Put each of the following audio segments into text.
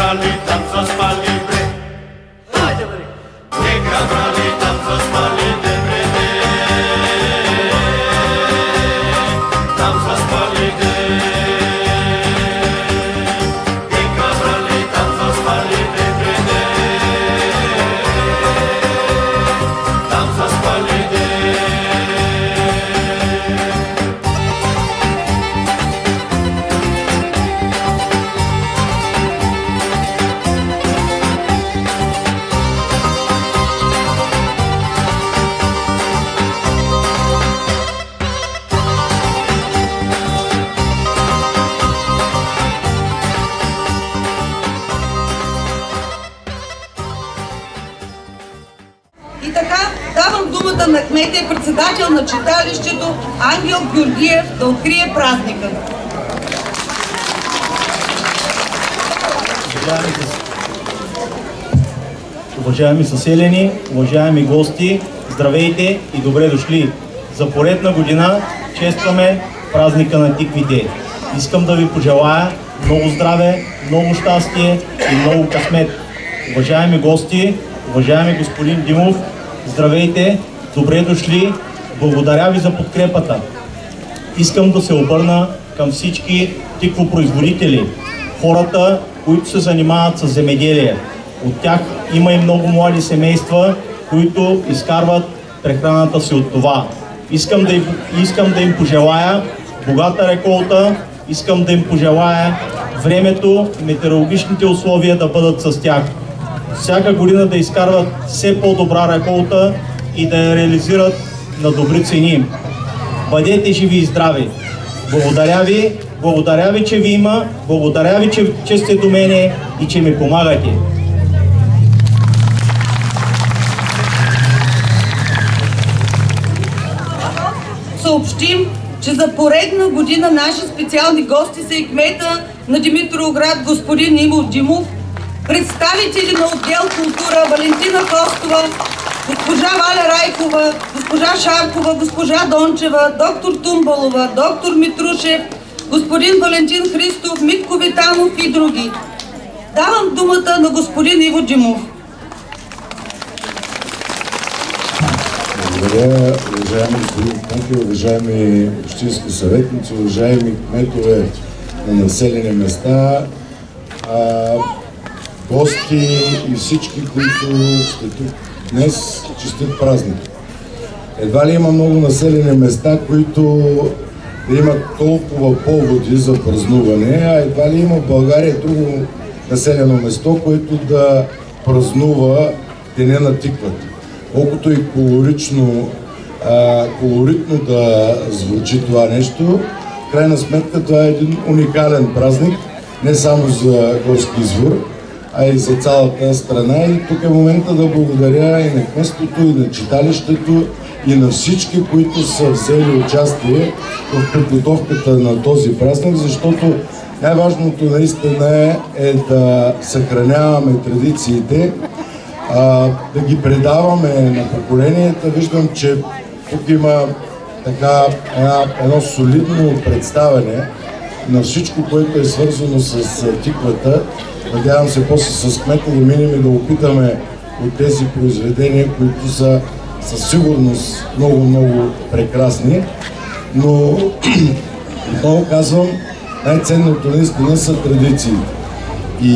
брали, там са спали, бре. Хайде, бре! Нека брали, там са спали, бре. Там са спали, нека брали, там са спали, там са спали, И така, давам думата на кмета и председател на читалището Ангел Георгиев да открие празника. Уважаеми съселени, уважаеми гости, здравейте и добре дошли! За поредна година честваме празника на тиквите. Искам да ви пожелая много здраве, много щастие и много късмет. Уважаеми гости, уважаеми господин Димов, здравейте, добре дошли, благодаря ви за подкрепата. Искам да се обърна към всички тиквопроизводители, хората, които се занимават с земеделие. От тях има и много млади семейства, които изкарват прехраната си от това. Искам да им пожелая богата реколта, искам да им пожелая времето и метеорологичните условия да бъдат с тях. Всяка година да изкарват все по-добра реколта и да я реализират на добри цени. Бъдете живи и здрави! Благодаря ви, че ви има, благодаря ви, че сте до мене и че ми помагате. Съобщим, че за поредна година наши специални гости са и кмета на Димитровград господин Иво Димов, представители на отдел култура Валентина Костова, госпожа Валя Райкова, госпожа Шаркова, госпожа Дончева, доктор Тумбалова, доктор Митрушев, господин Валентин Христов, Митко Витанов и други. Давам думата на господин Иво Димов. Благодаря, уважаеми господин Панкев, уважаеми общински съветници, уважаеми кметове на населени места, гости и всички, които сте тук днес, честит празник. Едва ли има много населени места, които да имат толкова поводи за празнуване, а едва ли има в България друго населено место, което да празнува Деня на тиквата. Колкото и колоритно да звучи това нещо, в крайна сметка това е един уникален празник, не само за Горски извор, а и за цялата страна. И тук е момента да благодаря и на кметството, и на читалището, и на всички, които са взели участие в подготовката на този празник, защото най-важното наистина е да съхраняваме традициите, да ги предаваме на поколенията. Виждам, че тук има така едно солидно представяне на всичко, което е свързано с тиквата. Надявам се после с кмета да минем и да опитаме от тези произведения, които са със сигурност много прекрасни. Но отново казвам, най-ценното наистина са традициите. И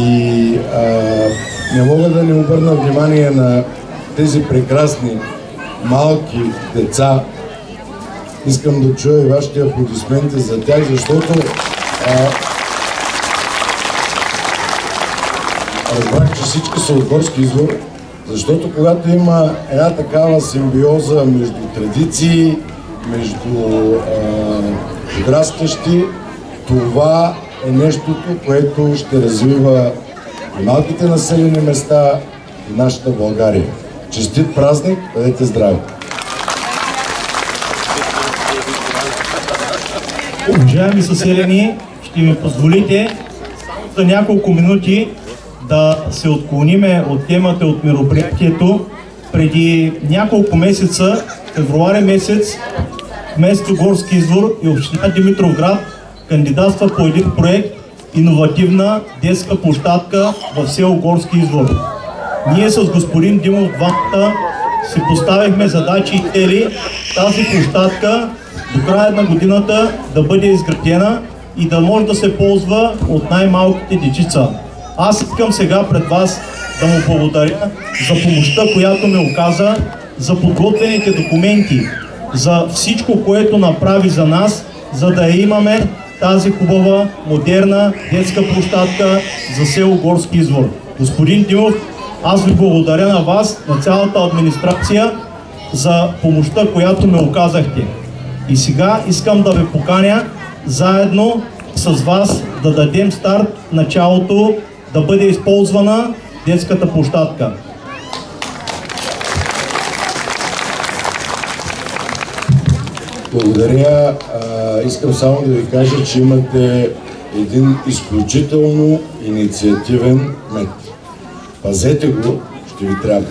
не мога да не обърна внимание на тези прекрасни малки деца. Искам да чуя и вашите аплодисменти за тях, защото разбрах, че всички са от Горски извор, защото когато има една такава симбиоза между традиции, между подрастващи, това е нещото, което ще развива и малките населени места и нашата България. Честит празник, бъдете здрави! Уважаеми съселени, ще ми позволите за няколко минути да се отклониме от темата от мероприятието. Преди няколко месеца, февруари месец, кметство Горски извор и община Димитровград кандидатства по един проект иновативна детска площадка в село Горски извор. Ние с господин Димов двамата си поставихме задачи и цели тази площадка до края на годината да бъде изградена и да може да се ползва от най-малките дечица. Аз искам сега пред вас да му благодаря за помощта, която ми оказа, за подготвените документи, за всичко, което направи за нас, за да имаме тази хубава, модерна детска площадка за село Горски извор. Господин Димов, аз ви благодаря на вас, на цялата администрация за помощта, която ме оказахте. И сега искам да ви поканя заедно с вас да дадем старт началото да бъде използвана детската площадка. Благодаря. Искам само да ви кажа, че имате един изключително инициативен кмет. Пазете го, ще ви трябва.